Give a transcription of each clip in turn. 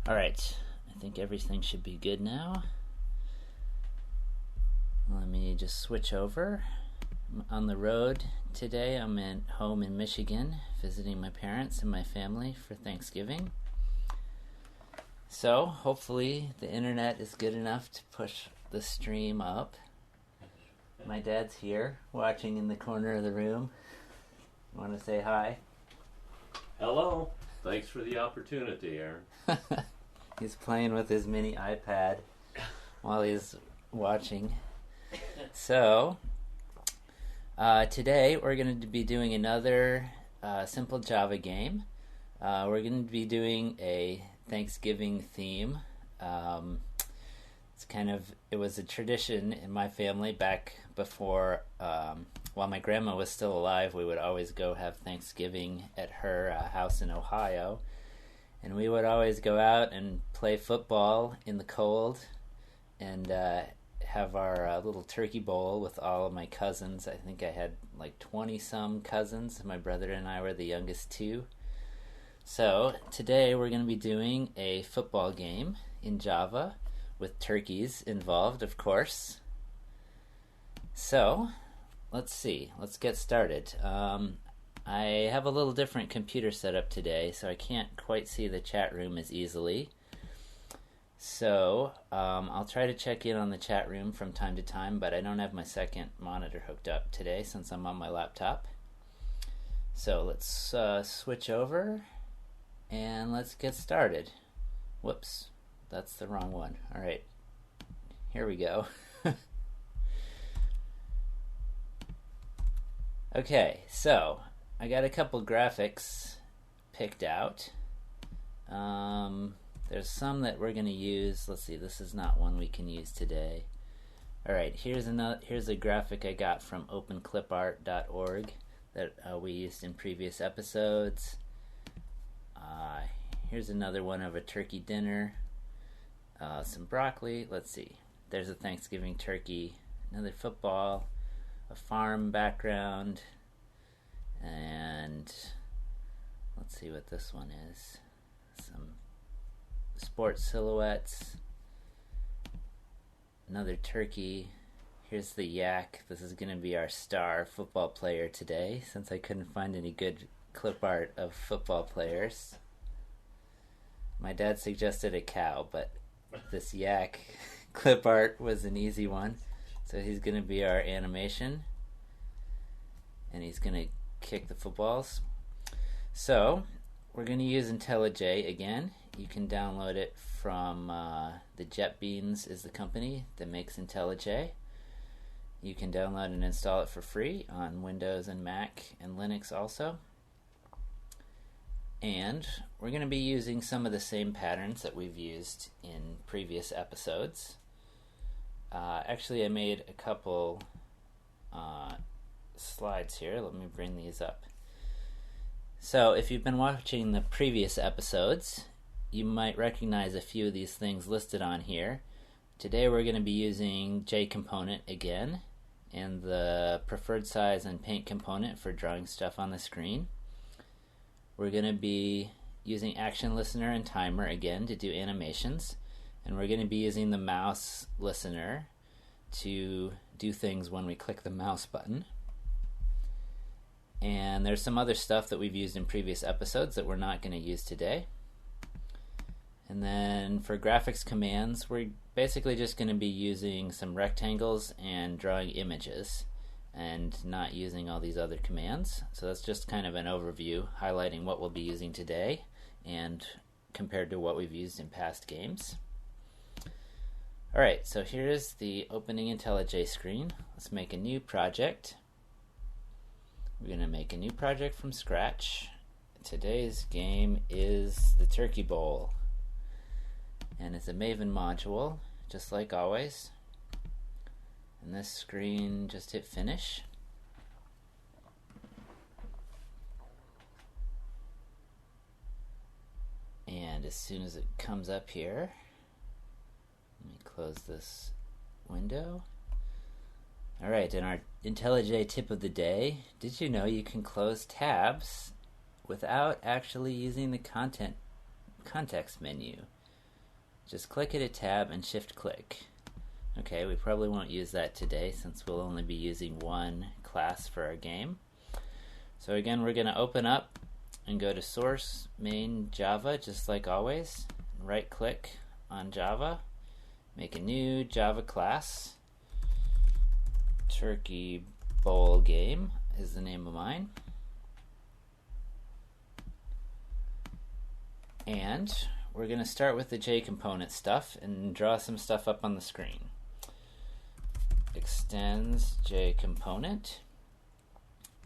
Alright, I think everything should be good now. Let me just switch over. I'm on the road today. I'm at home in Michigan visiting my parents and my family for Thanksgiving. So, hopefully the internet is good enough to push the stream up. My dad's here, watching in the corner of the room. Want to say hi? Hello. Thanks for the opportunity, Aaron. He's playing with his mini iPad while he's watching. So, today we're going to be doing another simple Java game. We're going to be doing a Thanksgiving theme. It was a tradition in my family back before, while my grandma was still alive. We would always go have Thanksgiving at her house in Ohio. And we would always go out and play football in the cold and have our little turkey bowl with all of my cousins. I think I had like 20-some cousins. My brother and I were the youngest two. So today we're going to be doing a football game in Java with turkeys involved, of course. So let's see. Let's get started. I have a little different computer setup today, so I can't quite see the chat room as easily. So I'll try to check in on the chat room from time to time, but I don't have my second monitor hooked up today since I'm on my laptop. So let's switch over and let's get started. Whoops, that's the wrong one. All right, here we go. Okay, so I got a couple graphics picked out. There's some that we're going to use. Let's see, this is not one we can use today. Alright, here's a graphic I got from openclipart.org that we used in previous episodes. Here's another one of a turkey dinner. Some broccoli. Let's see. There's a Thanksgiving turkey. Another football. A farm background. And let's see what this one is. Some sports silhouettes. Another turkey. Here's the yak. This is going to be our star football player today, since I couldn't find any good clip art of football players. My dad suggested a cow, but this yak clip art was an easy one. So he's going to be our animation. And he's going to kick the footballs. So we're going to use IntelliJ again. You can download it from the JetBeans is the company that makes IntelliJ. You can download and install it for free on Windows and Mac and Linux also. And we're going to be using some of the same patterns that we've used in previous episodes. Actually, I made a couple slides here. Let me bring these up. So if you've been watching the previous episodes, you might recognize a few of these things listed on here. Today we're going to be using JComponent again, and the preferred size and paint component for drawing stuff on the screen. We're going to be using Action Listener and Timer again to do animations, and we're going to be using the mouse listener to do things when we click the mouse button. And there's some other stuff that we've used in previous episodes that we're not going to use today. And then for graphics commands, we're basically just going to be using some rectangles and drawing images and not using all these other commands. So that's just kind of an overview highlighting what we'll be using today and compared to what we've used in past games. Alright, so here's the opening IntelliJ screen. Let's make a new project. We're going to make a new project from scratch. Today's game is the Turkey Bowl. And it's a Maven module, just like always. And this screen, just hit finish. And as soon as it comes up here, let me close this window. Alright, and our IntelliJ tip of the day. Did you know you can close tabs without actually using the context menu? just click at a tab and shift click. Okay, we probably won't use that today since we'll only be using one class for our game. So again, we're going to open up and go to source main Java, just like always. Right click on Java, make a new Java class. Turkey Bowl Game is the name of mine. And we're going to start with the JComponent stuff and draw some stuff up on the screen. Extends JComponent.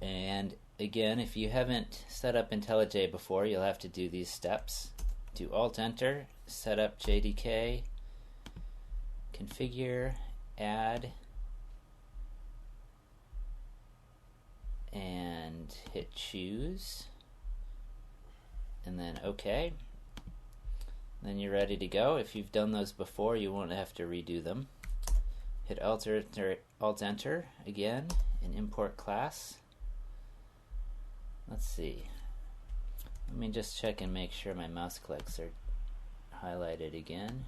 And again, if you haven't set up IntelliJ before, you'll have to do these steps. Do Alt-Enter, set up JDK, configure, add, and hit choose, and then OK. Then you're ready to go. If you've done those before, you won't have to redo them. Hit Alt-Enter again and import class. Let's see. Let me just check and make sure my mouse clicks are highlighted again.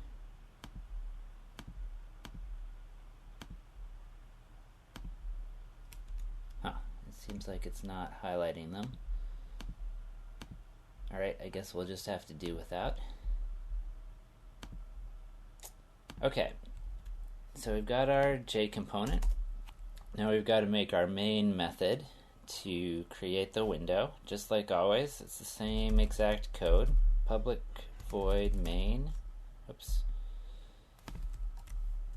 Huh, it seems like it's not highlighting them. Alright, I guess we'll just have to do without. Okay, so we've got our JComponent. Now we've got to make our main method to create the window. Just like always, it's the same exact code. Public void main,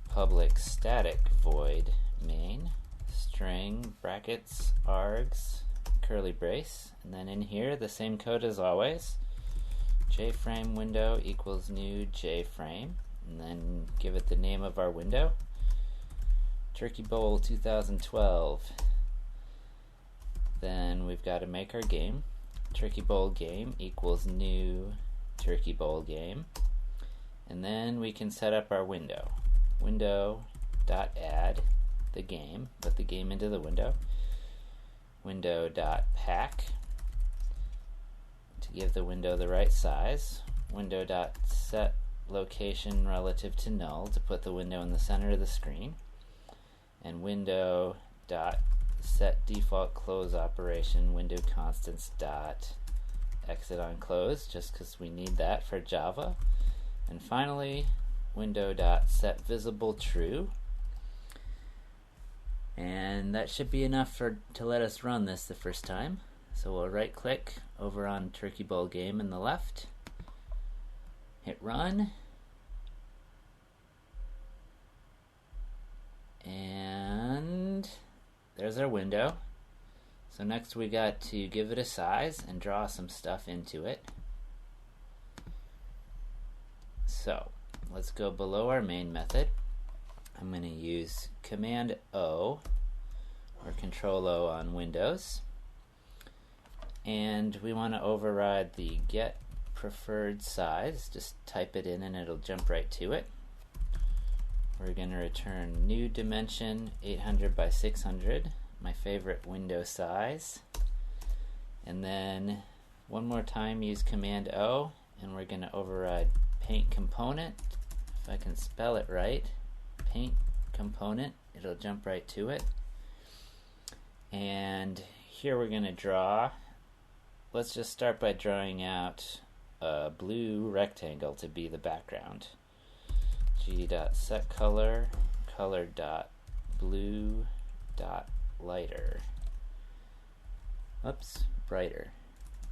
public static void main, string, brackets, args, curly brace, and then in here the same code as always. JFrame window equals new JFrame, and then give it the name of our window. Turkey Bowl 2012. Then we've got to make our game. Turkey Bowl game equals new Turkey Bowl game. And then we can set up our window. Window.add the game, put the game into the window. Window.pack to give the window the right size. Window.set location relative to null to put the window in the center of the screen. And window.set default close operation, window constants dot exit on close, just because we need that for Java. And finally, window dot set visible true. And that should be enough to let us run this the first time. So we'll right click over on Turkey Bowl game in the left, hit run, and there's our window. So next we got to give it a size and draw some stuff into it. So let's go below our main method. I'm going to use Command O or Control O on Windows. And we want to override the get preferred size. Just type it in and it'll jump right to it. We're going to return new dimension 800 by 600, my favorite window size. And then one more time use Command O, and we're going to override paint component. If I can spell it right, paint component, it'll jump right to it. And here we're going to draw. Let's just start by drawing out a blue rectangle to be the background. G.setColor, color.blue.lighter. Oops, brighter.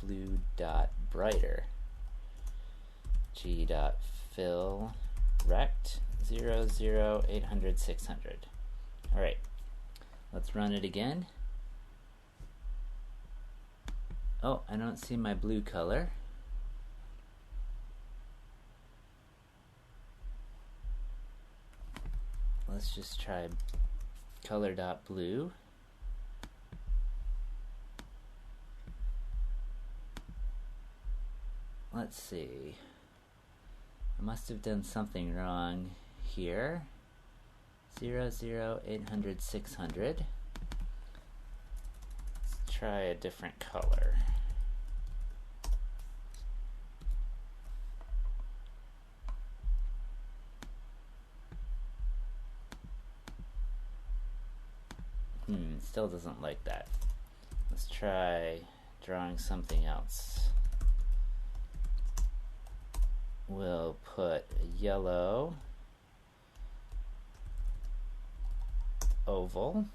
Blue.brighter. G.fill rect 00 800 600. Alright, let's run it again. Oh, I don't see my blue color. Let's just try color.blue. Let's see. I must have done something wrong here. 00 800 600. Let's try a different color. Still doesn't like that. Let's try drawing something else. We'll put a yellow oval.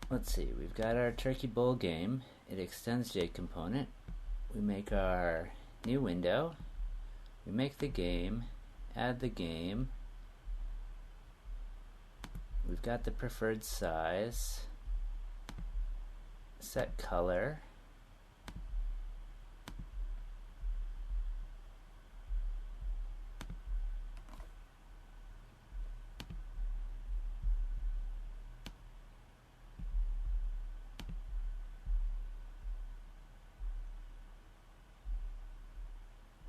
Let's see, we've got our Turkey Bowl game. It extends J component. We make our new window. We make the game, add the game. We've got the preferred size, set color.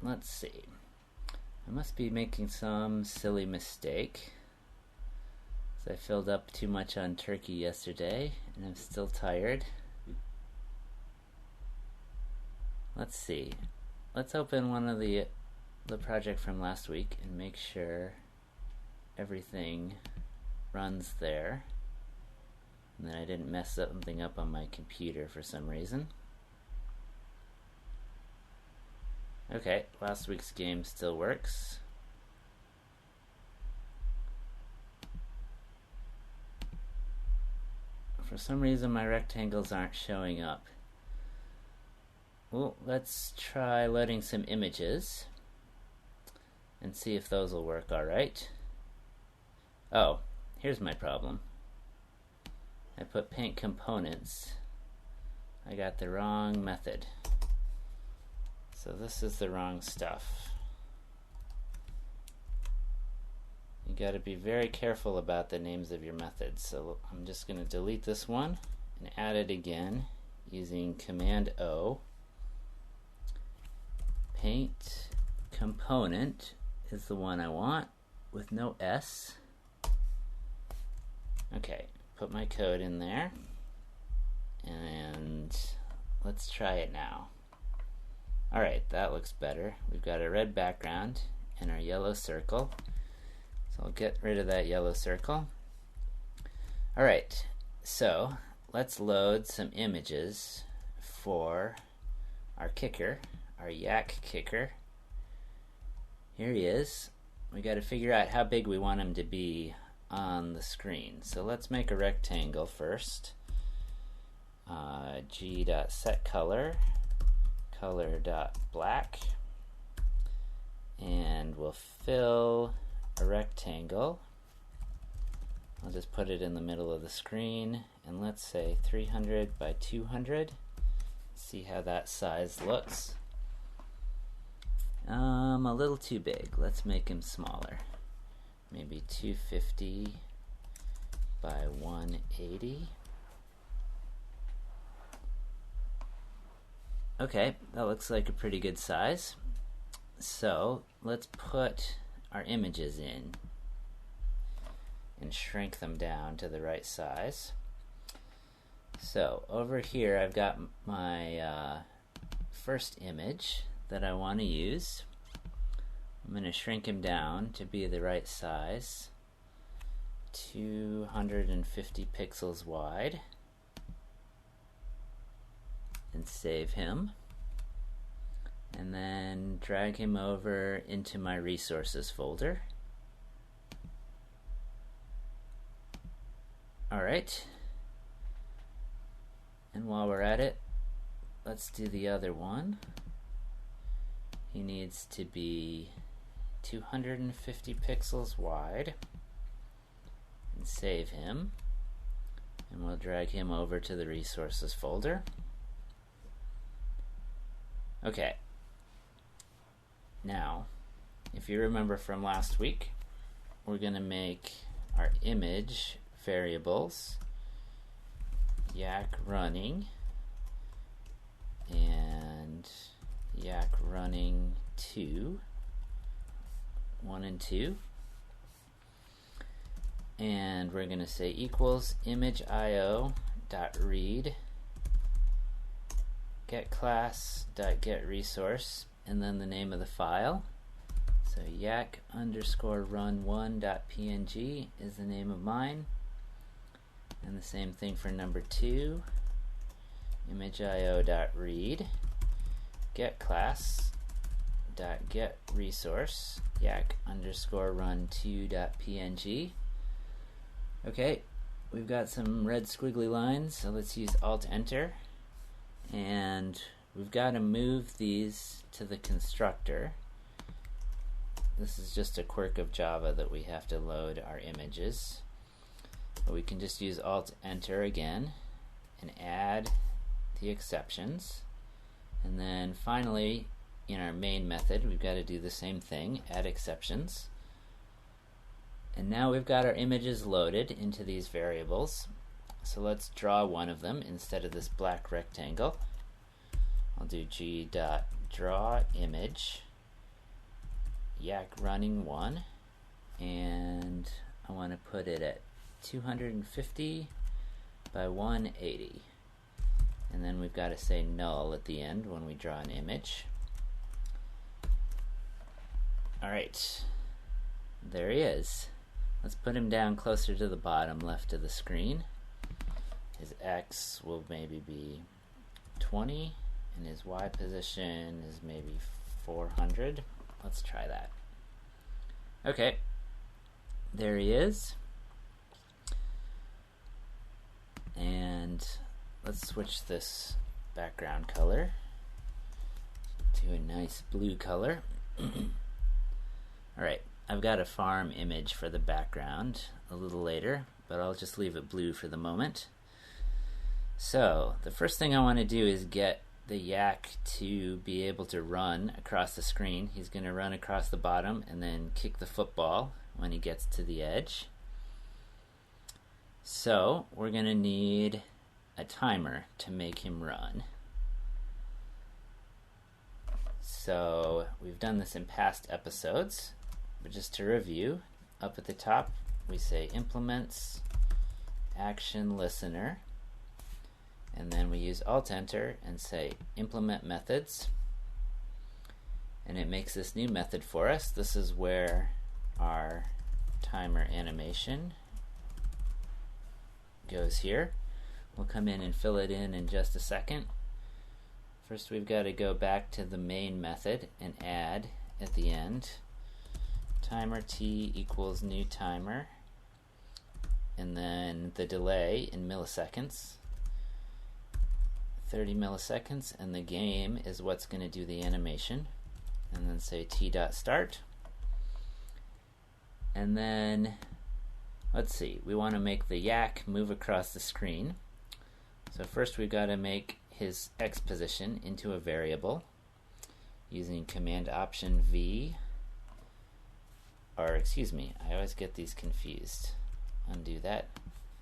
Let's see. I must be making some silly mistake. So I filled up too much on turkey yesterday, and I'm still tired. Let's see. Let's open one of the project from last week and make sure everything runs there, and that I didn't mess something up on my computer for some reason. Okay, last week's game still works. For some reason my rectangles aren't showing up. Well, let's try loading some images and see if those will work alright. Oh, here's my problem. I put paint components. I got the wrong method. So this is the wrong stuff. You got to be very careful about the names of your methods. So I'm just going to delete this one and add it again using Command O. Paint component is the one I want with no S. Okay, put my code in there and let's try it now. Alright, that looks better. We've got a red background and our yellow circle. So I'll get rid of that yellow circle. Alright, so let's load some images for our kicker, our yak kicker. Here he is. We got to figure out how big we want him to be on the screen. So let's make a rectangle first. G.setColor. Color.black, and we'll fill a rectangle. I'll just put it in the middle of the screen, and let's say 300 by 200. See how that size looks. A little too big. Let's make him smaller. Maybe 250 by 180. Okay, that looks like a pretty good size. So let's put our images in and shrink them down to the right size. So over here I've got my first image that I want to use. I'm going to shrink him down to be the right size, 250 pixels wide, and save him, and then drag him over into my resources folder. Alright, and while we're at it, let's do the other one. He needs to be 250 pixels wide, and save him, and we'll drag him over to the resources folder. Okay, now if you remember from last week, we're going to make our image variables yak running and yak running 2, 1 and 2. and we're going to say equals image.io.read getClass.getResource, and then the name of the file. So yak_run1.png is the name of mine, and the same thing for number 2, image.io.read getClass.getResource yak_run2.png. Okay, we've got some red squiggly lines, so let's use Alt-Enter, and we've got to move these to the constructor. This is just a quirk of Java that we have to load our images, but we can just use Alt-Enter again and add the exceptions, and then finally in our main method we've got to do the same thing, add exceptions. And now we've got our images loaded into these variables. So let's draw one of them instead of this black rectangle. I'll do g.drawImage yak running 1, and I want to put it at 250 by 180. And then we've got to say null at the end when we draw an image. Alright, there he is. Let's put him down closer to the bottom left of the screen. His X will maybe be 20, and his Y position is maybe 400. Let's try that. Okay, there he is. And let's switch this background color to a nice blue color. Alright, I've got a farm image for the background a little later, but I'll just leave it blue for the moment. So the first thing I want to do is get the yak to be able to run across the screen. He's going to run across the bottom and then kick the football when he gets to the edge. So we're going to need a timer to make him run. So we've done this in past episodes, but just to review, up at the top we say implements action listener, and then we use Alt-Enter and say implement methods, and it makes this new method for us. This is where our timer animation goes here. We'll come in and fill it in just a second. First we've got to go back to the main method and add at the end timer t equals new timer, and then the delay in milliseconds, 30 milliseconds, and the game is what's going to do the animation, and then say t.start. And then let's see, we want to make the yak move across the screen. So first we've got to make his X position into a variable using Command Option V, or excuse me, I always get these confused. Undo that.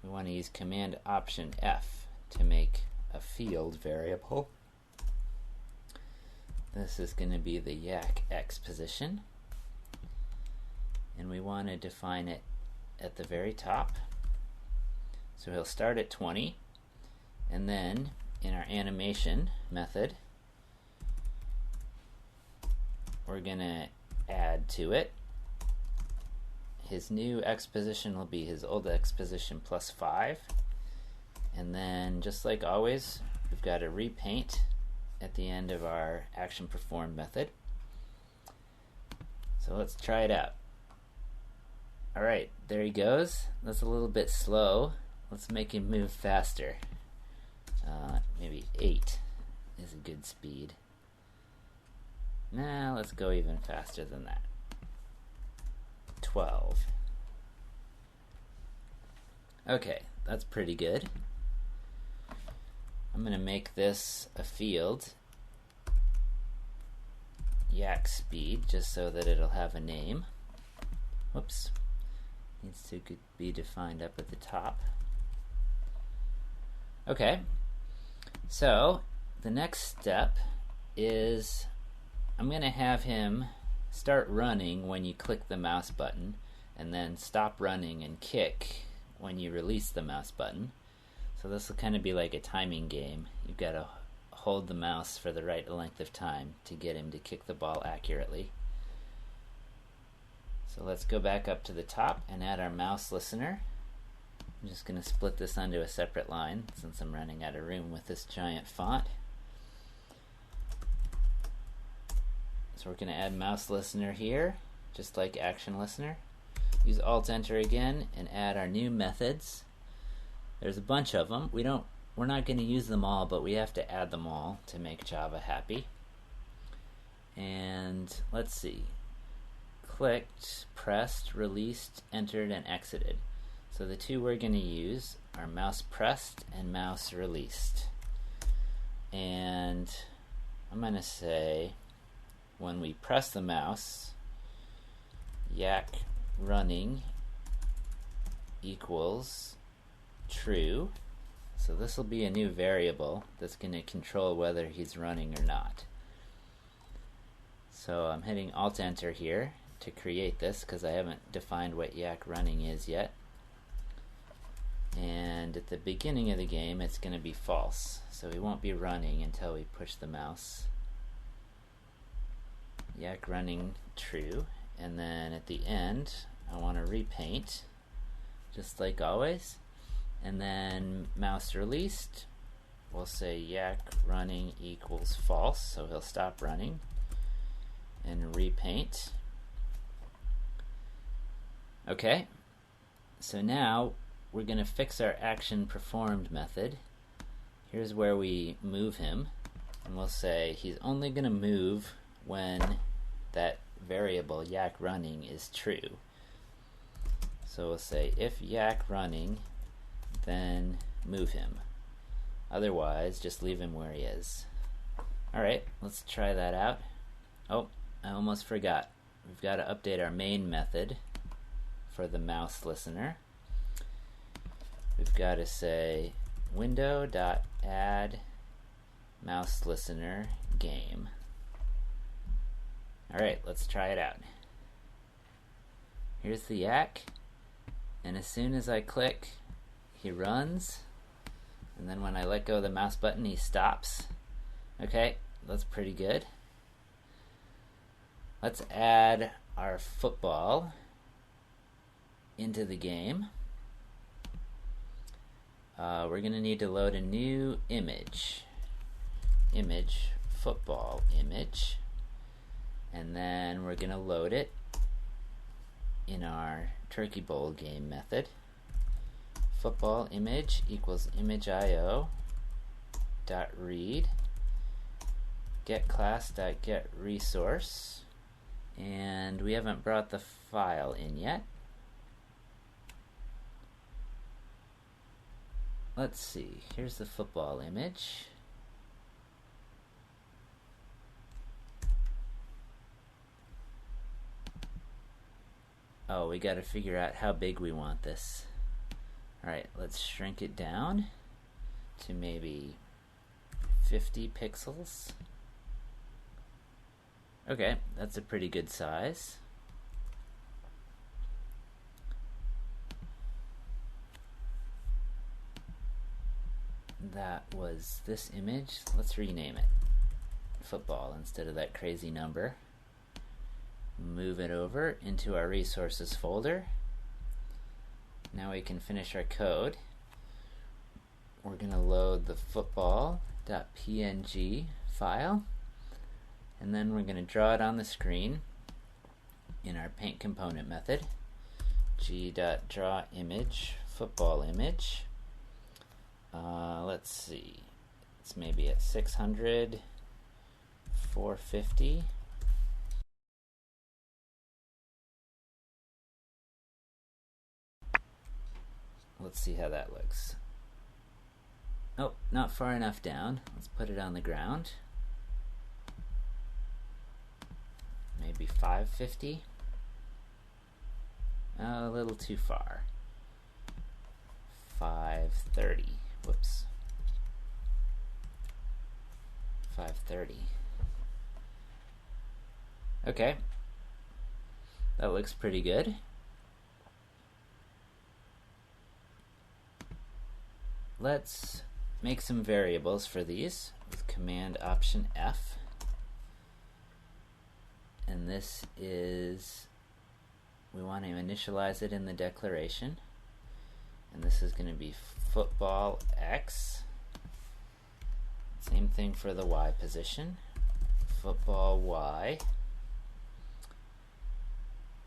We want to use Command Option F to make a field variable. This is going to be the yak X position, and we want to define it at the very top. So he'll start at 20, and then in our animation method we're going to add to it. His new X position will be his old X position plus 5, and then just like always we've got to repaint at the end of our action performed method. So let's try it out. Alright, there he goes. That's a little bit slow. Let's make him move faster. Maybe 8 is a good speed. Nah, let's go even faster than that. 12. Okay, that's pretty good. I'm going to make this a field, yak speed, just so that it'll have a name. Whoops. Needs to be defined up at the top. Okay, so the next step is I'm going to have him start running when you click the mouse button, and then stop running and kick when you release the mouse button. So this will kind of be like a timing game. You've got to hold the mouse for the right length of time to get him to kick the ball accurately. So let's go back up to the top and add our mouse listener. I'm just going to split this onto a separate line since I'm running out of room with this giant font. So we're going to add mouse listener here, just like action listener. Use Alt-Enter again and add our new methods. There's a bunch of them. We're not going to use them all, but we have to add them all to make Java happy. And let's see. Clicked, pressed, released, entered, and exited. So the two we're going to use are mouse pressed and mouse released. And I'm going to say when we press the mouse, yak running equals true. So this will be a new variable that's going to control whether he's running or not. So I'm hitting Alt-Enter here to create this because I haven't defined what yak running is yet. And at the beginning of the game it's going to be false, so he won't be running until we push the mouse. Yak running true, and then at the end I want to repaint just like always, and then mouse released we'll say yak running equals false, so he'll stop running, and repaint. Okay, so now we're going to fix our action performed method. Here's where we move him, and we'll say he's only going to move when that variable yak running is true. So we'll say if yak running, then move him. Otherwise, just leave him where he is. Alright, let's try that out. Oh, I almost forgot. We've got to update our main method for the mouse listener. We've got to say window.add mouse listener game. Alright, let's try it out. Here's the yak, and as soon as I click, he runs, and then when I let go of the mouse button, he stops. Okay, that's pretty good. Let's add our football into the game. We're going to need to load a new image. Football image. And then we're going to load it in our Turkey Bowl game method. Football image equals image.io dot read get class dot get resource, and we haven't brought the file in yet. Let's see, here's the football image. Oh, we got to figure out how big we want this. Alright, let's shrink it down to maybe 50 pixels. Okay, that's a pretty good size. That was this image. Let's rename it football instead of that crazy number. Move it over into our resources folder. Now we can finish our code. We're going to load the football.png file, and then we're going to draw it on the screen in our paint component method. g.drawImage football image. Let's see, it's maybe at 600, 450. Let's see how that looks. Oh, not far enough down. Let's put it on the ground. Maybe 550. A little too far. 530. Whoops. 530. Okay. That looks pretty good. let's make some variables for these with Command Option F. And this is, we want to initialize it in the declaration. And this is going to be football X. Same thing for the Y position. Football Y.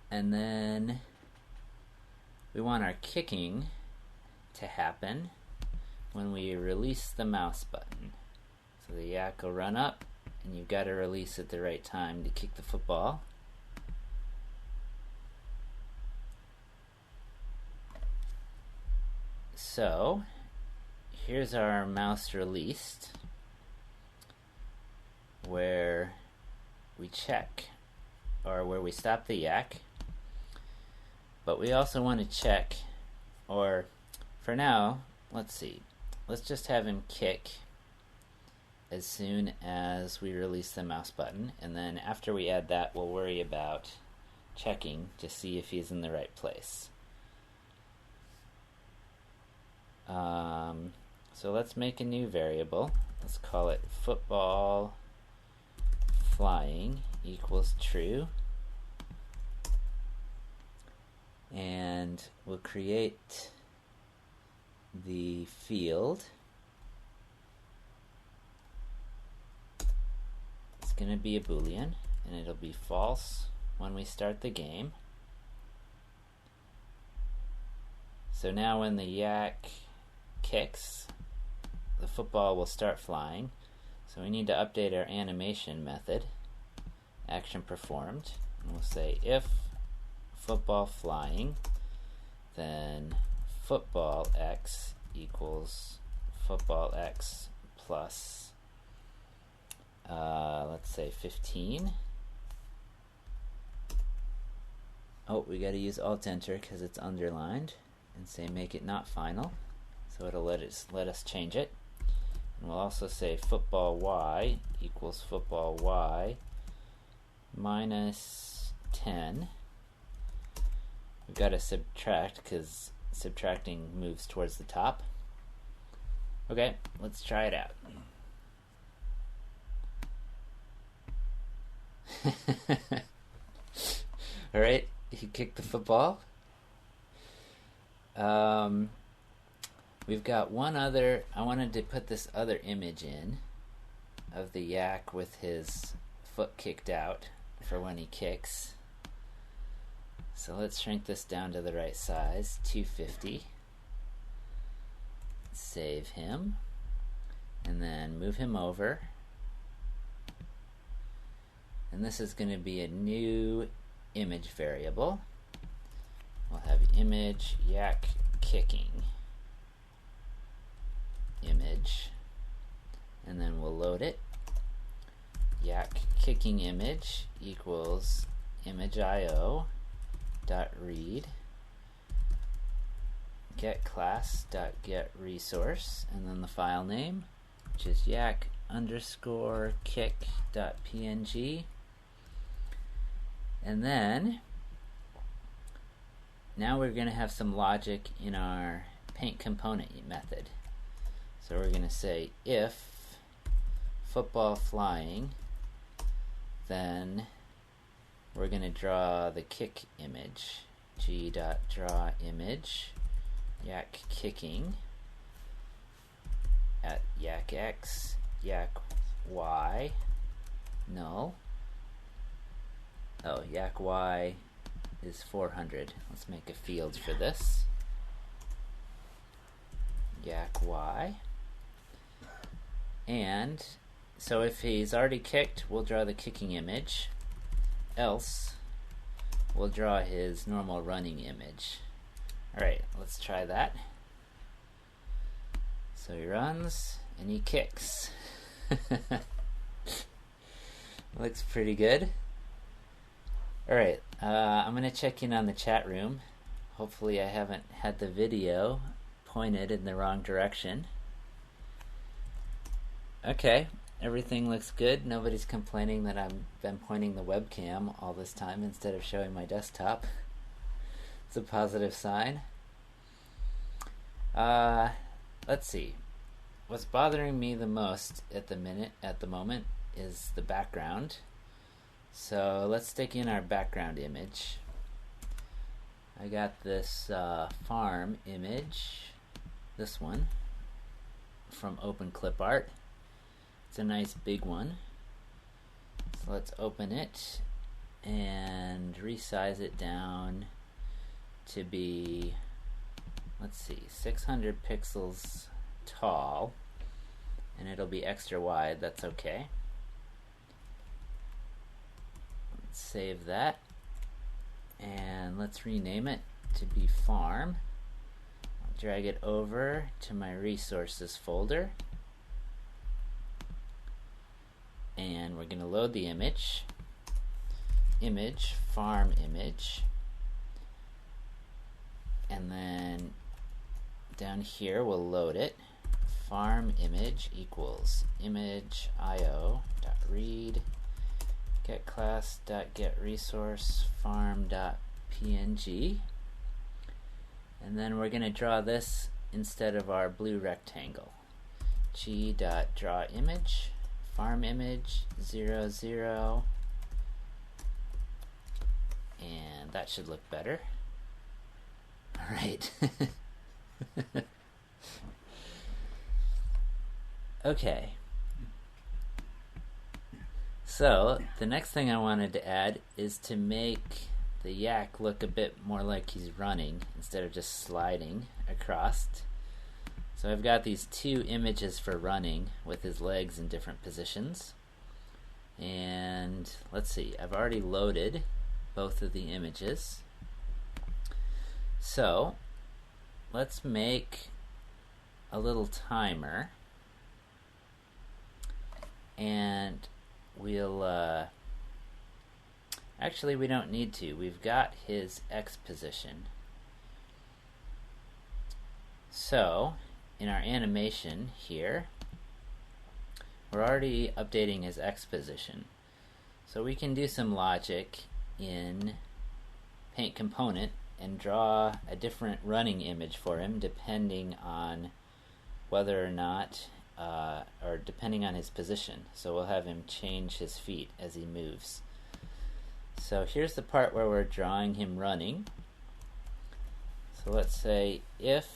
And then we want our kicking to happen when we release the mouse button. So the yak will run up, and you've got to release at the right time to kick the football. So here's our mouse released, where we check, or where we stop the yak. But we also want to check, or for now, let's see, let's just have him kick as soon as we release the mouse button, and then after we add that, we'll worry about checking to see if he's in the right place. So let's make a new variable. Let's call it football flying equals true. And we'll create the field. It's going to be a Boolean, and it'll be false when we start the game. So now when the yak kicks, the football will start flying. So we need to update our animation method, action performed, and we'll say if football flying, then football X equals football X plus, let's say 15. Oh, we got to use Alt-Enter because it's underlined, and say make it not final, so it'll let us change it. And we'll also say football Y equals football Y minus 10. We've got to subtract because subtracting moves towards the top. Okay, let's try it out. Alright, he kicked the football. We've got one other, I wanted to put this other image in of the yak with his foot kicked out for when he kicks. So let's shrink this down to the right size, 250. Save him, and then move him over. And this is going to be a new image variable. We'll have image yak kicking image, and then we'll load it. Yak kicking image equals image.io dot read get class dot get resource, and then the file name, which is yak underscore kick dot png. And then now we're going to have some logic in our paint component method. So we're going to say if football flying, then we're going to draw the kick image, g.draw image yak kicking at yak x, yak y, null. Oh, yak y is 400. Let's make a field for this. Yak y. And so if he's already kicked, we'll draw the kicking image. Else, we'll draw his normal running image. Alright, let's try that. So he runs and he kicks. Looks pretty good. Alright, I'm going to check in on the chat room. Hopefully I haven't had the video pointed in the wrong direction. Okay, everything looks good. Nobody's complaining that I've been pointing the webcam all this time instead of showing my desktop. It's a positive sign. let's see. What's bothering me the most at the moment is the background. So let's stick in our background image. I got this farm image, this one, from OpenClipArt. It's a nice big one. So let's open it and resize it down to be, let's see, 600 pixels tall, and it'll be extra wide. That's okay. Let's save that, and let's rename it to be farm. I'll drag it over to my resources folder, and we're going to load the image, farm image, and then down here we'll load it. Farm image equals image io.read get class.getResource farm.png, and then we're going to draw this instead of our blue rectangle. g.drawImage farm image 0 0, and that should look better. All right. Okay. So the next thing I wanted to add is to make the yak look a bit more like he's running instead of just sliding across. So I've got these two images for running with his legs in different positions. And let's see, I've already loaded both of the images. So let's make a little timer, and we'll actually we don't need to. We've got his X position. So in our animation here, we're already updating his X position. So we can do some logic in Paint Component and draw a different running image for him depending on whether or not or depending on his position. So we'll have him change his feet as he moves. So here's the part where we're drawing him running. So let's say if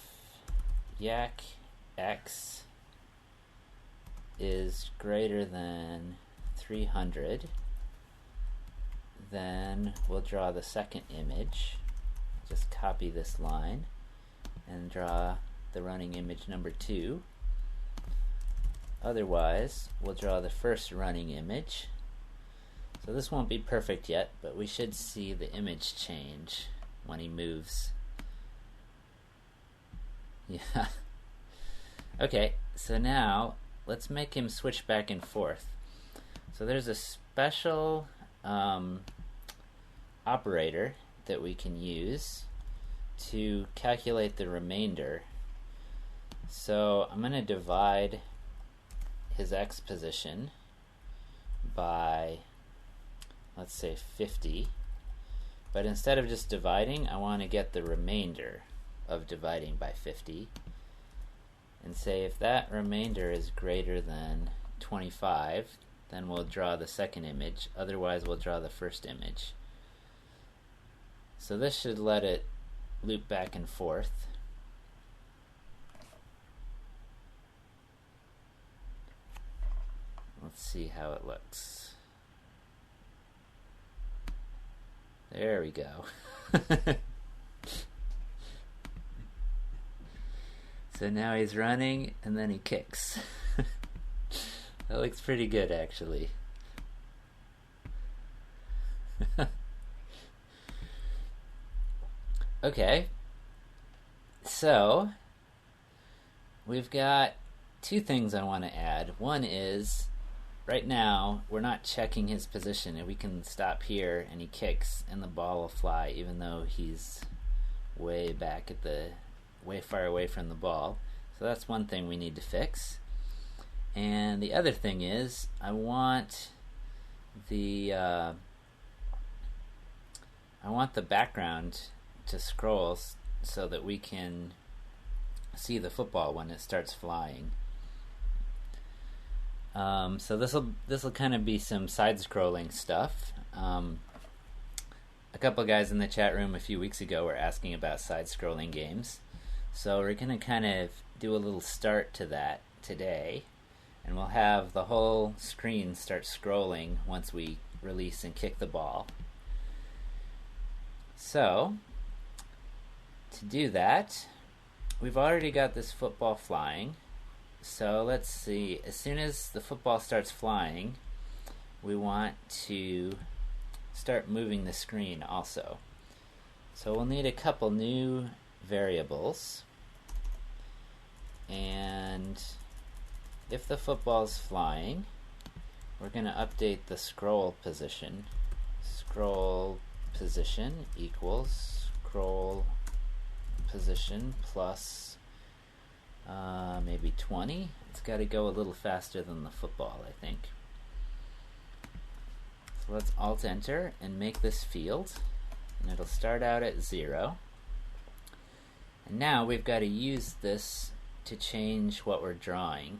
yak x is greater than 300, then we'll draw the second image. Just copy this line and draw the running image number 2. Otherwise, we'll draw the first running image. So this won't be perfect yet, but we should see the image change when he moves. Yeah. Okay, so now let's make him switch back and forth. So there's a special operator that we can use to calculate the remainder. So I'm going to divide his X position by, let's say, 50. But instead of just dividing, I want to get the remainder of dividing by 50. And say if that remainder is greater than 25, then we'll draw the second image. Otherwise, we'll draw the first image. So this should let it loop back and forth. Let's see how it looks. There we go. So now he's running and then he kicks. That looks pretty good, actually. Okay, so we've got two things I want to add. One is, right now, we're not checking his position, and we can stop here and he kicks and the ball will fly even though he's way back at the, way far away from the ball. So that's one thing we need to fix. And the other thing is, I want the background to scroll so that we can see the football when it starts flying. So this will kind of be some side-scrolling stuff. A couple guys in the chat room a few weeks ago were asking about side-scrolling games. So we're going to kind of do a little start to that today. And we'll have the whole screen start scrolling once we release and kick the ball. So, to do that, we've already got this football flying. So let's see, as soon as the football starts flying, we want to start moving the screen also. So we'll need a couple new variables. And if the football's flying, we're going to update the scroll position. Scroll position equals scroll position plus maybe 20. It's got to go a little faster than the football, I think. So let's Alt Enter and make this field, and it'll start out at 0. And now we've got to use this to change what we're drawing.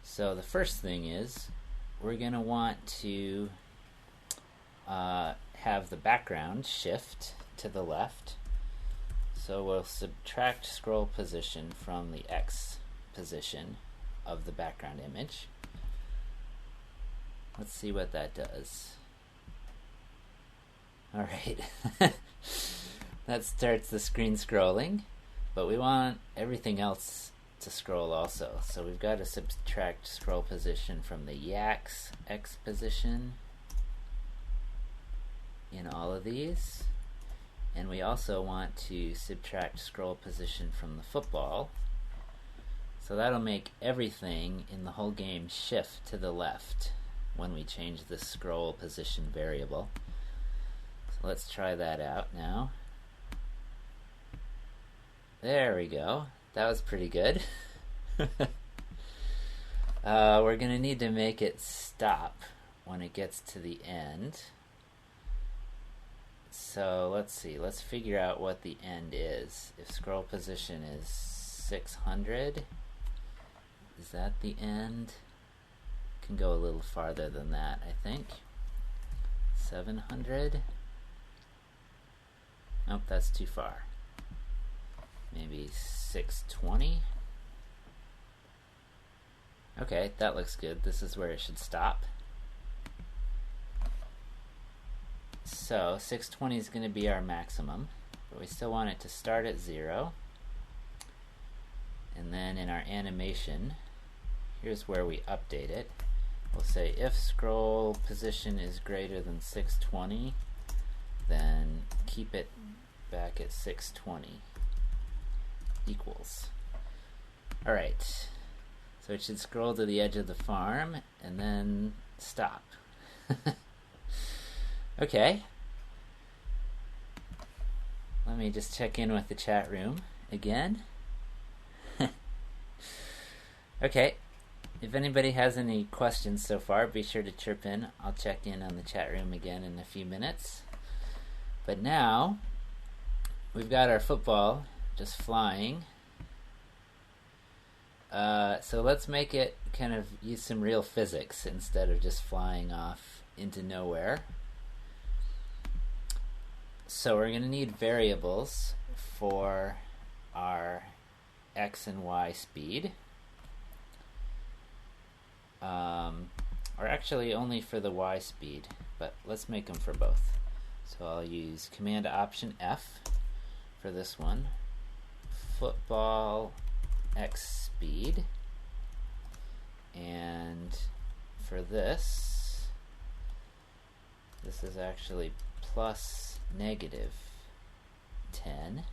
So the first thing is we're going to want to have the background shift to the left. So we'll subtract scroll position from the X position of the background image. Let's see what that does. Alright, that starts the screen scrolling, but we want everything else to scroll also. So we've got to subtract scroll position from the Yaks X position in all of these. And we also want to subtract scroll position from the football. So that'll make everything in the whole game shift to the left when we change the scroll position variable. So let's try that out now. There we go. That was pretty good. We're going to need to make it stop when it gets to the end. So let's see, let's figure out what the end is. If scroll position is 600, is that the end? Can go a little farther than that, I think. 700. Nope, that's too far. Maybe 620. Okay, that looks good. This is where it should stop. So 620 is going to be our maximum, but we still want it to start at 0. And then in our animation, here's where we update it. We'll say if scroll position is greater than 620, then keep it back at 620 equals. Alright, so it should scroll to the edge of the farm and then stop. Okay, let me just check in with the chat room again. Okay, if anybody has any questions so far, be sure to chirp in. I'll check in on the chat room again in a few minutes. But now, we've got our football just flying. So let's make it kind of use some real physics instead of just flying off into nowhere. So we're going to need variables for our X and Y speed. Or actually only for the Y speed, but let's make them for both. So I'll use Command Option F for this one. Football X speed. And for this is actually plus negative 10.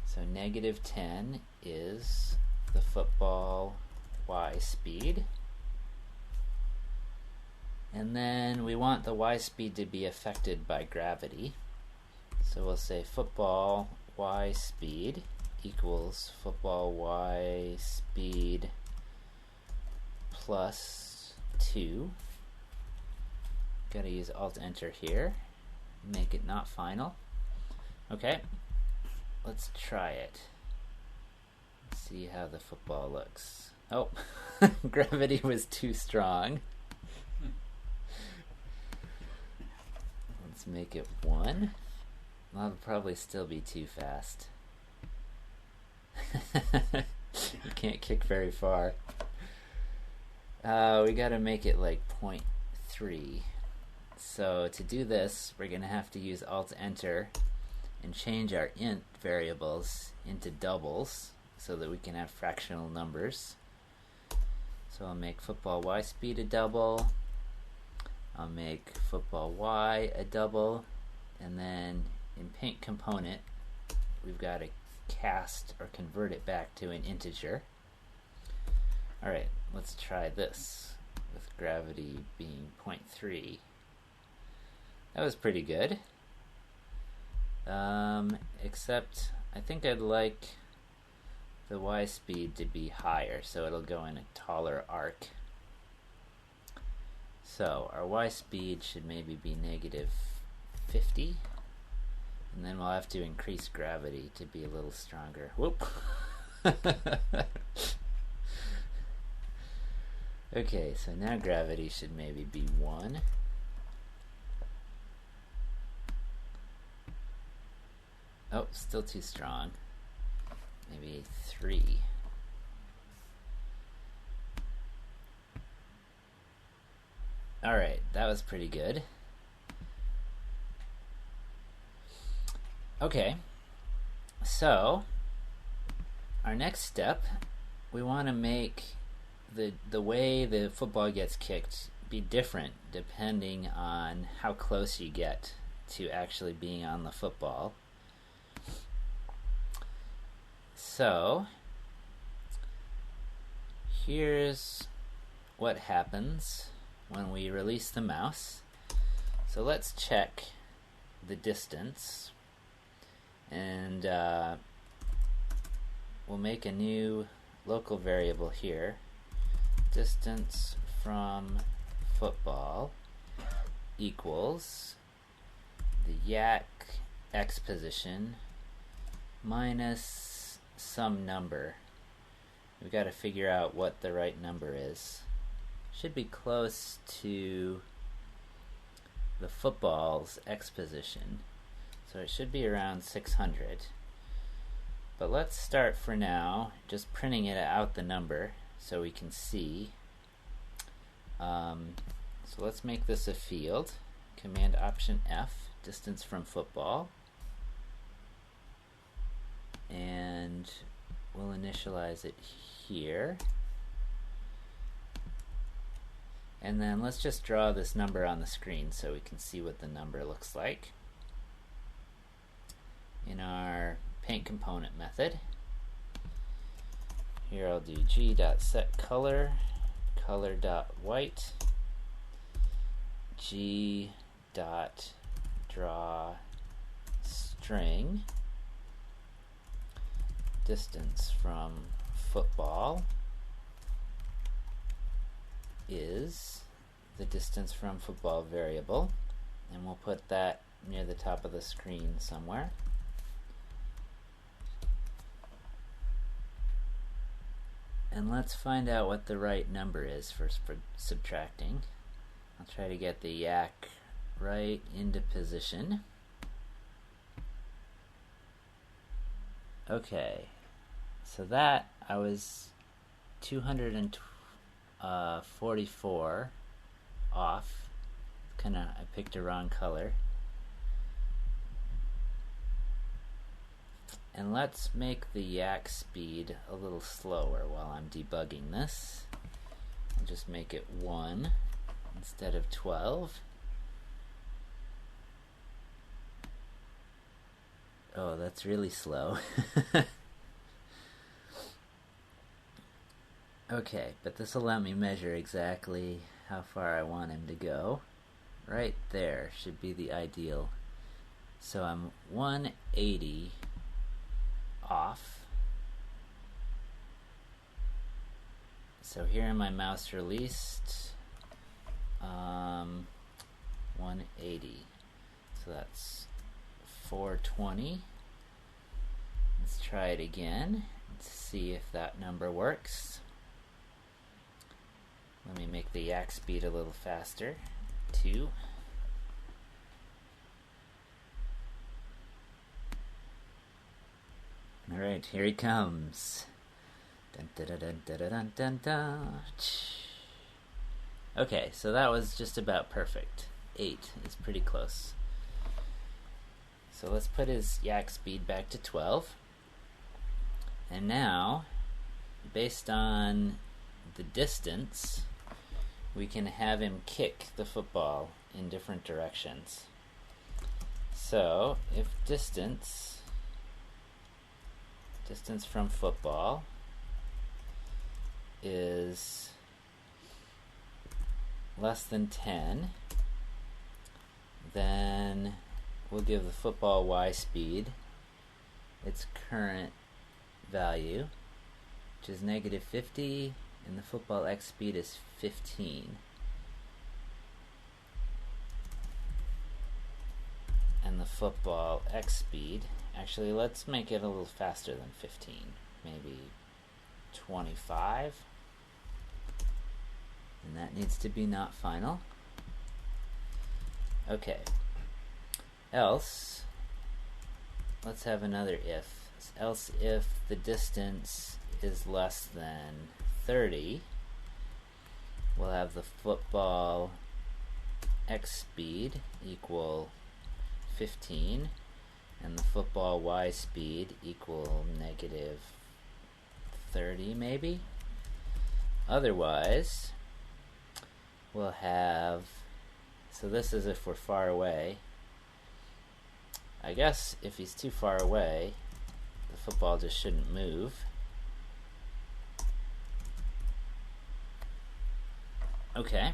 So negative 10 is the football Y speed. And then we want the Y speed to be affected by gravity. So we'll say football Y speed equals football Y speed plus 2. Gotta use Alt Enter here. Make it not final. Okay. let's try it. See how the football looks. Oh, gravity was too strong. Let's make it 1. That'll probably still be too fast. You can't kick very far. We gotta make it like 0.3. So to do this, we're gonna have to use Alt-Enter and change our int variables into doubles so that we can have fractional numbers. So I'll make football y speed a double. I'll make football y a double, and then in paint component we've got to cast or convert it back to an integer. Alright, let's try this with gravity being 0.3. That was pretty good. Except I think I'd like the y speed to be higher, so it'll go in a taller arc. So our y speed should maybe be -50, and then we'll have to increase gravity to be a little stronger. Whoop! Okay, so now gravity should maybe be 1. Oh, still too strong. Maybe 3. Alright, that was pretty good. Okay, so our next step, we want to make the way the football gets kicked be different depending on how close you get to actually being on the football. So here's what happens when we release the mouse. So let's check the distance, and we'll make a new local variable here. Distance from football equals the yak x position minus some number. We've got to figure out what the right number is. Should be close to the football's x position, so it should be around 600. But let's start for now just printing it out the number so we can see. So let's make this a field. Command Option F, distance from football, and we'll initialize it here. And then let's just draw this number on the screen so we can see what the number looks like. In our paint component method, here I'll do g.setColor, color.white, g.drawString, distance from football is the distance from football variable, and we'll put that near the top of the screen somewhere. And let's find out what the right number is for subtracting. I'll try to get the yak right into position. Okay, so that I was 244 off. I picked a wrong color. And let's make the yak speed a little slower while I'm debugging this. I'll just make it 1 instead of 12. Oh, that's really slow. Okay, but this will let me measure exactly how far I want him to go. Right there should be the ideal. So I'm 180 off. So here in my mouse released, 180. So that's 420. Let's try it again and see if that number works. Let me make the yak speed a little faster. 2. Alright, here he comes. Dun, dun, dun, dun, dun, dun, dun. Okay, so that was just about perfect. 8 is pretty close. So let's put his yak speed back to 12. And now, based on the distance, we can have him kick the football in different directions. So, if distance from football is less than 10, then we'll give the football y speed its current value, which is negative 50, and the football x speed is 15. And the football x speed, actually let's make it a little faster than 15, maybe 25. And that needs to be not final. Okay. Else, let's have another if. Else if the distance is less than 30, we'll have the football x speed equal 15 and the football y speed equal negative 30 maybe. Otherwise, we'll have, so this is if we're far away. I guess if he's too far away, the football just shouldn't move. Okay,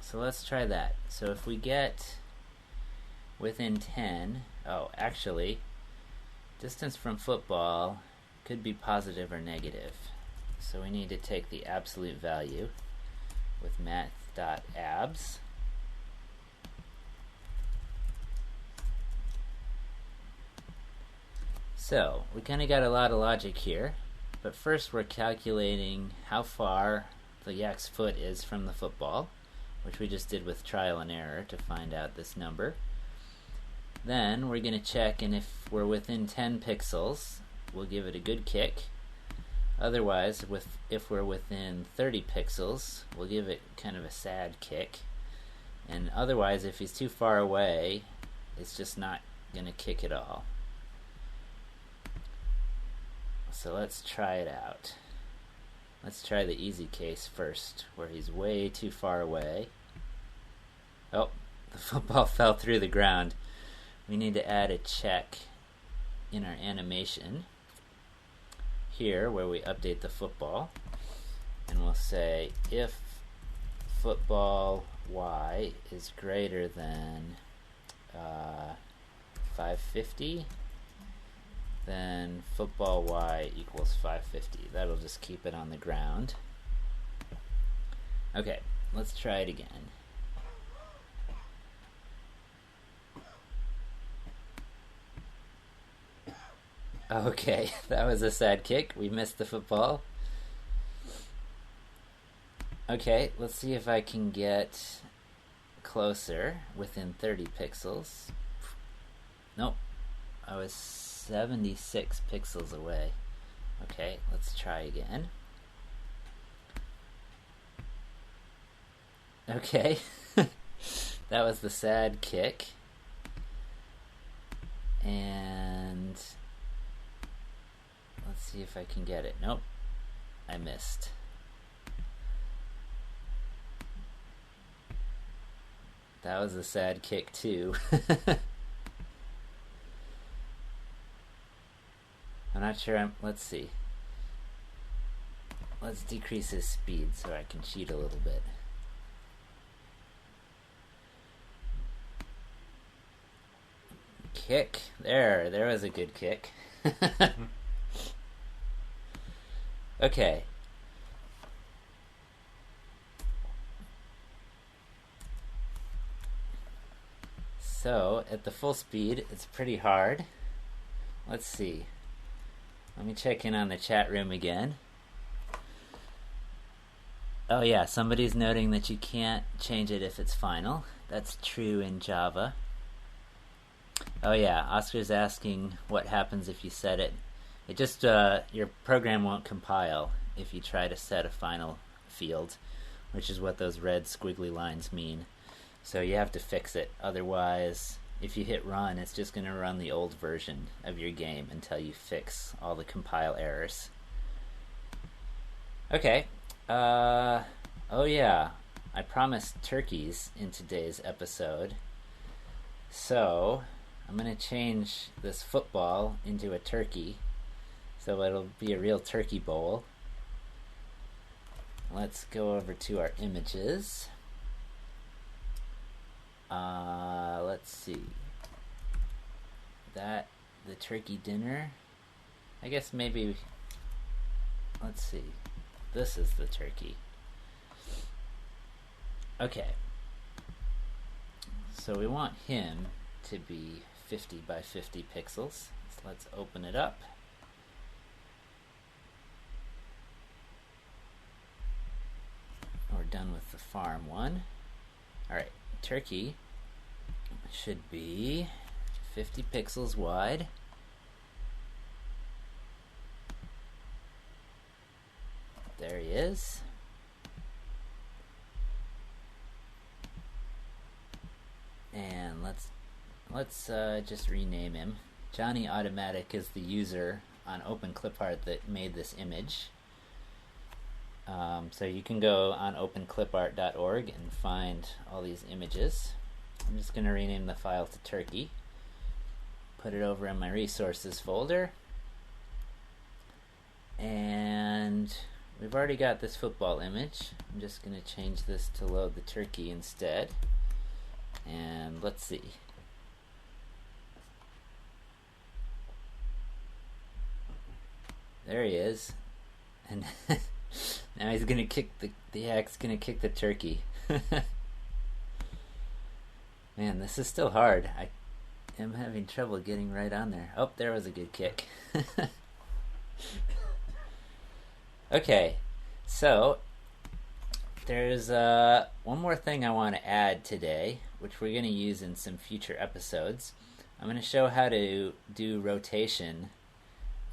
so let's try that. So if we get within 10, actually, distance from football could be positive or negative. So we need to take the absolute value with math.abs. So we kind of got a lot of logic here, but first we're calculating how far the yak's foot is from the football, which we just did with trial and error to find out this number. Then we're going to check, and if we're within 10 pixels, we'll give it a good kick. Otherwise, if we're within 30 pixels, we'll give it kind of a sad kick. And otherwise, if he's too far away, it's just not going to kick at all. So let's try it out. Let's try the easy case first, where he's way too far away. Oh, the football fell through the ground. We need to add a check in our animation here where we update the football, and we'll say if football y is greater than 550, then football y equals 550. That'll just keep it on the ground. Okay, let's try it again. Okay, that was a sad kick. We missed the football. Okay, let's see if I can get closer within 30 pixels. Nope, I was 76 pixels away. Okay, let's try again. Okay, that was the sad kick. And let's see if I can get it. Nope, I missed. That was a sad kick too. I'm not sure. Let's see. Let's decrease his speed so I can cheat a little bit. Kick. There was a good kick. Okay. So, at the full speed, it's pretty hard. Let's see. Let me check in on the chat room again. Oh yeah, somebody's noting that you can't change it if it's final. That's true in Java. Oh yeah, Oscar's asking what happens if you set it. It just, your program won't compile if you try to set a final field, which is what those red squiggly lines mean. So you have to fix it. Otherwise, if you hit run, it's just going to run the old version of your game until you fix all the compile errors. Okay. Oh yeah, I promised turkeys in today's episode. So, I'm going to change this football into a turkey. So it'll be a real turkey bowl. Let's go over to our images. Let's see. The turkey dinner. I guess maybe, let's see. This is the turkey. Okay. So we want him to be 50 by 50 pixels. So let's open it up. We're done with the farm one. Alright, turkey should be 50 pixels wide. There he is. And let's just rename him. Johnny Automatic is the user on OpenClipArt that made this image. So you can go on openclipart.org and find all these images. I'm just going to rename the file to turkey. Put it over in my resources folder. And we've already got this football image. I'm just going to change this to load the turkey instead. And let's see. There he is. And now he's gonna kick the hack's gonna kick the turkey. Man, this is still hard. I am having trouble getting right on there. Oh, there was a good kick. Okay, so there's one more thing I want to add today, which we're going to use in some future episodes. I'm going to show how to do rotation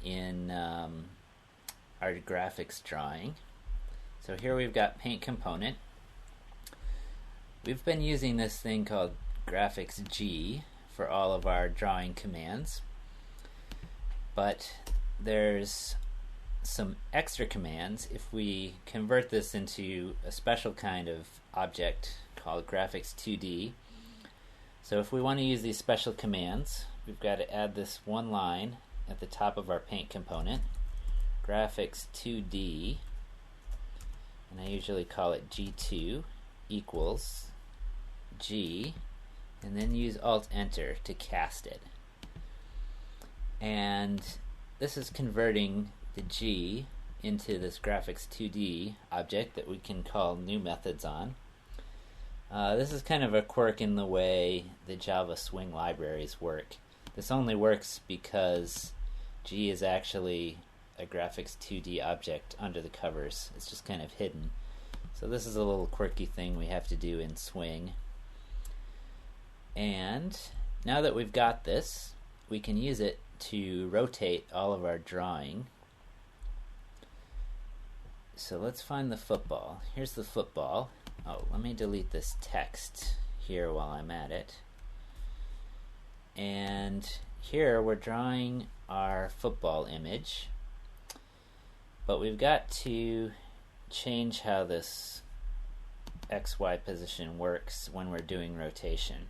in our graphics drawing. So here we've got Paint Component. We've been using this thing called Graphics G for all of our drawing commands, but there's some extra commands if we convert this into a special kind of object called Graphics 2D. So if we want to use these special commands, we've got to add this one line at the top of our Paint component, Graphics 2D, and I usually call it G2 equals G, and then use Alt-Enter to cast it. And this is converting the G into this Graphics 2D object that we can call new methods on. This is kind of a quirk in the way the Java Swing libraries work. This only works because G is actually a Graphics 2D object under the covers. It's just kind of hidden. So this is a little quirky thing we have to do in Swing. And now that we've got this, we can use it to rotate all of our drawing. So let's find the football. Here's the football. Oh, let me delete this text here while I'm at it. And here we're drawing our football image, but we've got to change how this XY position works when we're doing rotation.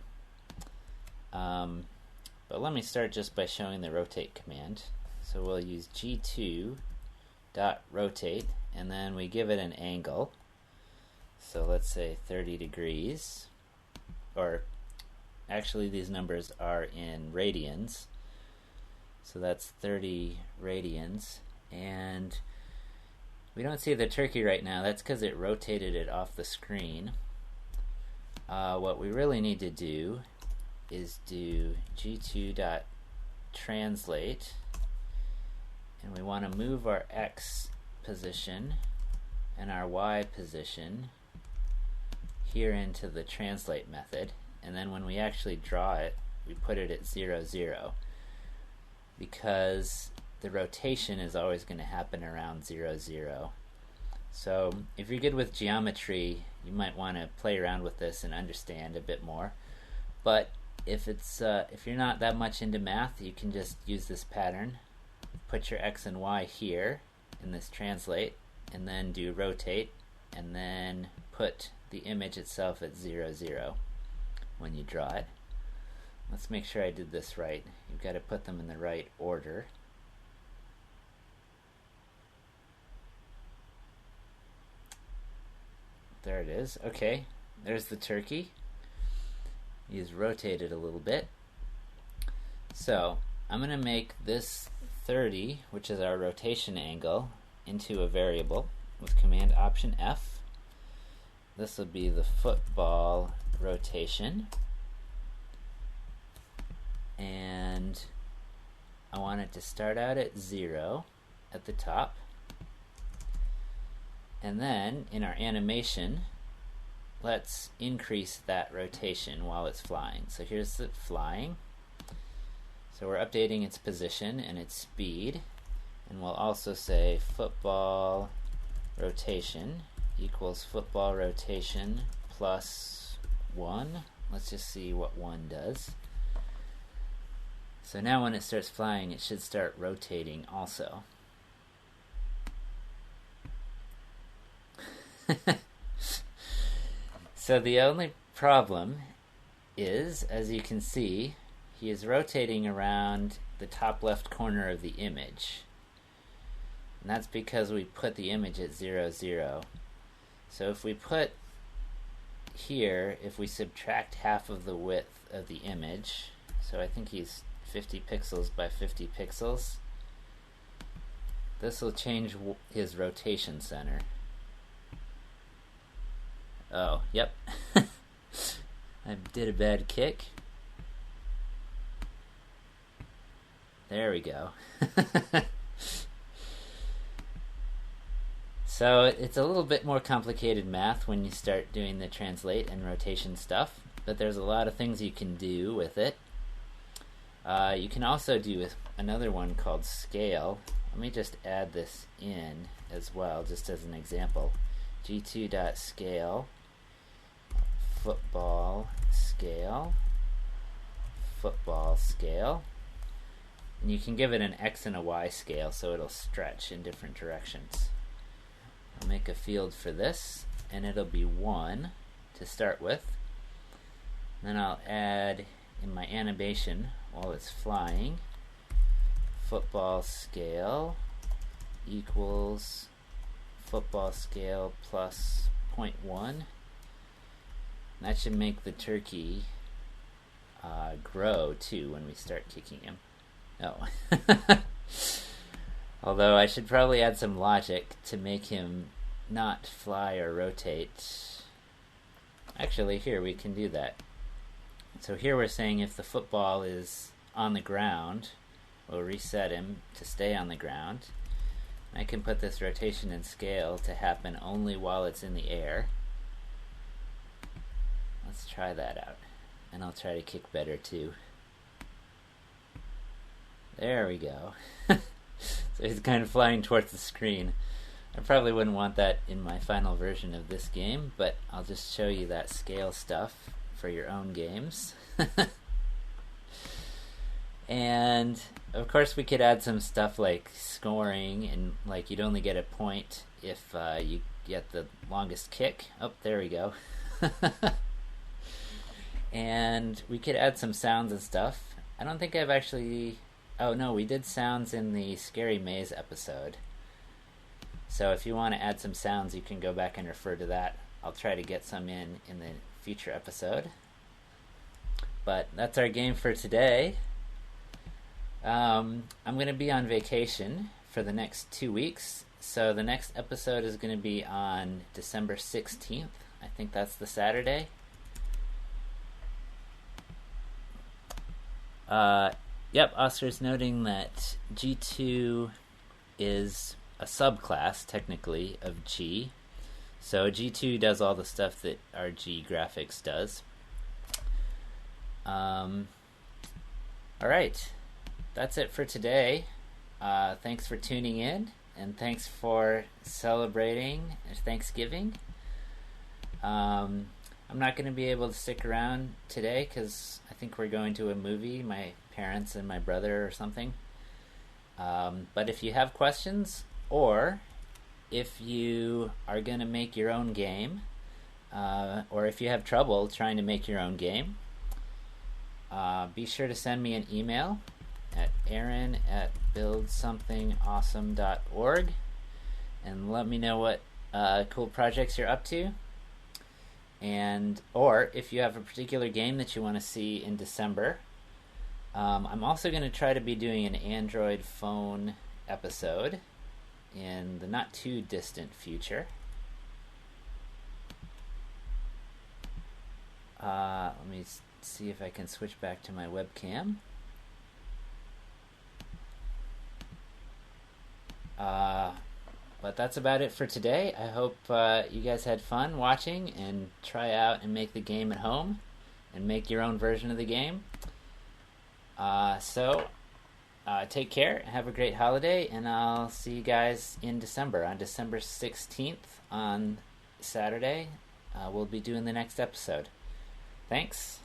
But let me start just by showing the rotate command. So we'll use G2.rotate, and then we give it an angle. So let's say 30 degrees, or actually these numbers are in radians. So that's 30 radians, and we don't see the turkey right now. That's because it rotated it off the screen. What we really need to do is do G2.translate and we want to move our X position and our Y position here into the translate method, and then when we actually draw it, we put it at 0, 0, because the rotation is always going to happen around 0, 0. So if you're good with geometry, you might want to play around with this and understand a bit more. But if you're not that much into math, you can just use this pattern. Put your X and Y here in this translate, and then do rotate, and then put the image itself at 0, 0 when you draw it. Let's make sure I did this right. You've got to put them in the right order. There it is. Okay, there's the turkey. He's rotated a little bit. So I'm going to make this 30, which is our rotation angle, into a variable with Command Option F. This will be the football rotation, and I want it to start out at 0 at the top, and then in our animation, let's increase that rotation while it's flying. So here's it flying. So we're updating its position and its speed, and we'll also say football rotation equals football rotation plus 1. Let's just see what 1 does. So now when it starts flying, it should start rotating also. So the only problem is, as you can see, he is rotating around the top left corner of the image. And that's because we put the image at 0, 0. So if we put here, if we subtract half of the width of the image, so I think he's 50 pixels by 50 pixels, this will change his rotation center. Oh, yep. I did a bad kick. There we go. So it's a little bit more complicated math when you start doing the translate and rotation stuff, but there's a lot of things you can do with it. You can also do another one called scale. Let me just add this in as well, just as an example. G2.scale, football scale, football scale. And you can give it an X and a Y scale so it'll stretch in different directions. I'll make a field for this, and it'll be 1 to start with. Then I'll add in my animation while it's flying, football scale equals football scale plus 0.1. That should make the turkey grow too when we start kicking him. Oh. Although I should probably add some logic to make him not fly or rotate. Actually, here we can do that. So here we're saying if the football is on the ground, we'll reset him to stay on the ground. I can put this rotation and scale to happen only while it's in the air. Let's try that out. And I'll try to kick better too. There we go. So he's kind of flying towards the screen. I probably wouldn't want that in my final version of this game, but I'll just show you that scale stuff for your own games. And of course we could add some stuff like scoring, and like you'd only get a point if you get the longest kick. Oh, there we go. And we could add some sounds and stuff. I don't think I've actually... Oh no, we did sounds in the Scary Maze episode. So if you want to add some sounds, you can go back and refer to that. I'll try to get some in the future episode. But that's our game for today. I'm going to be on vacation for the next 2 weeks. So the next episode is going to be on December 16th. I think that's the Saturday. Yep, Oscar's noting that G2 is a subclass, technically, of G. So G2 does all the stuff that our G graphics does. Alright, that's it for today. Thanks for tuning in, and thanks for celebrating Thanksgiving. I'm not going to be able to stick around today because I think we're going to a movie, my parents and my brother or something. But if you have questions, or if you are going to make your own game, or if you have trouble trying to make your own game, be sure to send me an email at aaron@buildsomethingawesome.org and let me know what cool projects you're up to. And or if you have a particular game that you want to see in December. I'm also going to try to be doing an Android phone episode in the not too distant future. Let me see if I can switch back to my webcam. But that's about it for today. I hope you guys had fun watching and try out and make the game at home and make your own version of the game. So take care, have a great holiday, and I'll see you guys in December. On December 16th on Saturday, we'll be doing the next episode. Thanks.